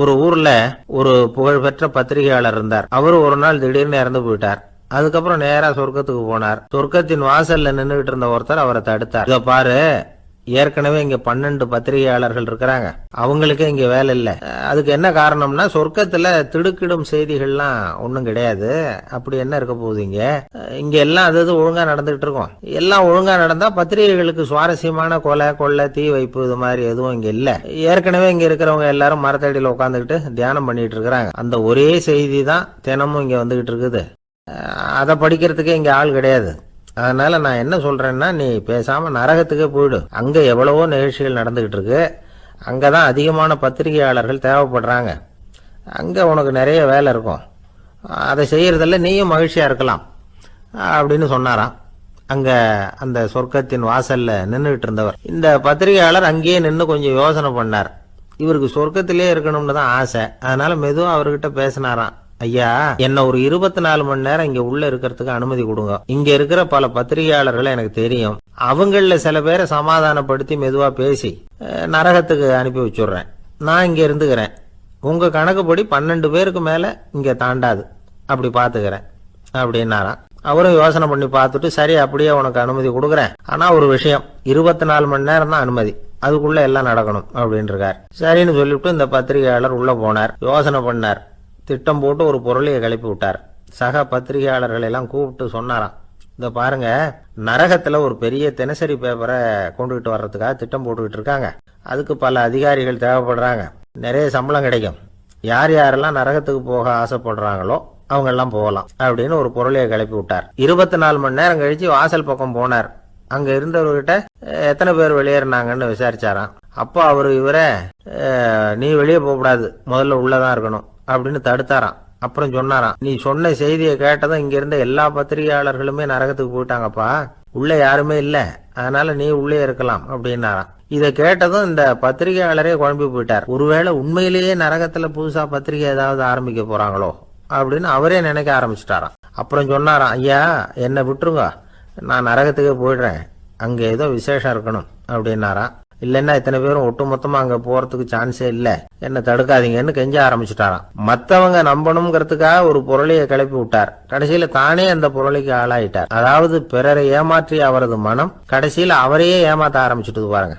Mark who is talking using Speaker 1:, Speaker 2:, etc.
Speaker 1: ஒரு ஊர்ல ஒரு புகழ்பெற்ற பத்திரிகையாளர் இருந்தார். அவரு ஒரு நாள் திடீர்னு இறந்து போயிட்டார். அதுக்கப்புறம் நேரா சொர்க்கத்துக்கு போனார். சொர்க்கத்தின் வாசல்ல நின்றுகிட்டு இருந்த ஒருத்தர் அவரை தடுத்தார். இத பாரு, ஏற்கனவே இங்க 12 பத்திரிகையாளர்கள் இருக்கிறாங்க, அவங்களுக்கு இங்க வேலை இல்ல. அதுக்கு என்ன காரணம்னா, சொர்க்கத்துல திடுக்கிடும் செய்திகள்லாம் ஒண்ணும் கிடையாது. அப்படி என்ன இருக்க போகுது? இங்க எல்லாம் அது ஒழுங்கா நடந்துகிட்டு இருக்கும். எல்லாம் ஒழுங்கா நடந்தா பத்திரிகைகளுக்கு சுவாரஸ்யமான கொலை கொள்ளை தீ வைப்பு இது மாதிரி எதுவும் இங்க இல்ல. ஏற்கனவே இங்க இருக்கிறவங்க எல்லாரும் மரத்தடியில உட்காந்துக்கிட்டு தியானம் பண்ணிட்டு இருக்கிறாங்க. அந்த ஒரே செய்தி தான் தினமும் இங்க வந்துகிட்டு இருக்குது. அதை படிக்கிறதுக்கே இங்க ஆள் கிடையாது. அதனால நான் என்ன சொல்றேன்னா, நீ பேசாம நரகத்துக்கே போயிடு. அங்க எவ்வளவோ நிகழ்ச்சிகள் நடந்துகிட்டு இருக்கு. அங்கதான் அதிகமான பத்திரிகையாளர்கள் தேவைப்படுறாங்க. அங்க உனக்கு நிறைய வேலை இருக்கும். அதை செய்யறதில்ல, நீயும் மகிழ்ச்சியா இருக்கலாம் அப்படின்னு சொன்னாராம். அங்க அந்த சொர்க்கத்தின் வாசல்ல நின்றுகிட்டு இருந்தவர். இந்த பத்திரிகையாளர் அங்கேயே நின்று கொஞ்சம் யோசனை பண்ணார். இவருக்கு சொர்க்கத்திலே இருக்கணும்னு தான் ஆசை. அதனால மெதுவா அவர்கிட்ட பேசினாராம். ஐயா, என்ன ஒரு 24 மணி நேரம் இங்க உள்ள இருக்கிறதுக்கு அனுமதி கொடுங்க. இங்க இருக்கிற பல பத்திரிகையாளர்களை எனக்கு தெரியும். அவங்கள சில பேரை சமாதானப்படுத்தி மெதுவா பேசி நரகத்துக்கு அனுப்பி வச்சுடுறேன். நான் இங்க இருந்துக்கிறேன். உங்க கணக்குப்படி 12 பேருக்கு மேல இங்க தாண்டாது, அப்படி பாத்துக்கிறேன் அப்படின்னாராம். அவரும் யோசனை பண்ணி பார்த்துட்டு, சரி அப்படியே உனக்கு அனுமதி கொடுக்குறேன், ஆனா ஒரு விஷயம், 24 மணி நேரம் தான் அனுமதி, அதுக்குள்ள எல்லாம் நடக்கணும் அப்படின்னு இருக்கார். சரின்னு சொல்லிவிட்டு இந்த பத்திரிகையாளர் உள்ள போனார். யோசனை பண்ணார். திட்டம் போட்டு ஒரு பொருளையை கிளப்பி விட்டார். சக பத்திரிகையாளர்கள் எல்லாம் கூப்பிட்டு சொன்னாராம், இத பாருங்க, நரகத்துல ஒரு பெரிய தினசரி பேப்பரை கொண்டுகிட்டு வர்றதுக்காக திட்டம் போட்டுக்கிட்டு இருக்காங்க. அதுக்கு பல அதிகாரிகள் தேவைப்படுறாங்க. நிறைய சம்பளம் கிடைக்கும். யார் யாரெல்லாம் நரகத்துக்கு போக ஆசைப்படுறாங்களோ அவங்க எல்லாம் போகலாம் அப்படின்னு ஒரு பொருளையை கிளப்பி விட்டார். 24 மணி நேரம் கழிச்சு வாசல் பக்கம் போனார். அங்க இருந்தவர்கிட்ட எத்தனை பேர் வெளியேறினாங்கன்னு விசாரிச்சாராம். அப்போ அவரு இவரை, நீ வெளியே போகக்கூடாது, முதல்ல உள்ளதான் இருக்கணும் அப்படின்னு தடுத்தாராம். அப்புறம் சொன்னாராம், நீ சொன்ன செய்தியை கேட்டதும் இங்க இருந்த எல்லா பத்திரிகையாளர்களுமே நரகத்துக்கு போயிட்டாங்கப்பா, உள்ள யாருமே இல்ல, அதனால நீ உள்ளே இருக்கலாம் அப்படின்னாராம். இதை கேட்டதும் இந்த பத்திரிகையாளரே குழம்பி போயிட்டார். ஒருவேளை உண்மையிலேயே நரகத்துல புதுசா பத்திரிகை ஏதாவது ஆரம்பிக்க போறாங்களோ அப்படின்னு அவரே நினைக்க ஆரம்பிச்சுட்டாராம். அப்புறம் சொன்னாராம், ஐயா என்ன விட்டுருங்க, நான் நரகத்துக்கே போயிடுறேன், அங்க ஏதோ விசேஷம் இருக்கணும் அப்படின்னாராம். இல்லைன்னா இத்தனை பேரும் ஒட்டுமொத்தமா அங்க போறதுக்கு சான்ஸே இல்ல, என்ன தடுக்காதீங்கன்னு கெஞ்ச ஆரம்பிச்சுட்டாராம். மத்தவங்க நம்பணுங்கிறதுக்காக ஒரு பொருளையை கிளப்பி விட்டார். கடைசியில தானே அந்த பொருளைக்கு ஆளாயிட்டார். அதாவது பிறரை ஏமாற்றி அவரது மனம் கடைசியில அவரையே ஏமாத்த ஆரம்பிச்சுட்டு பாருங்க.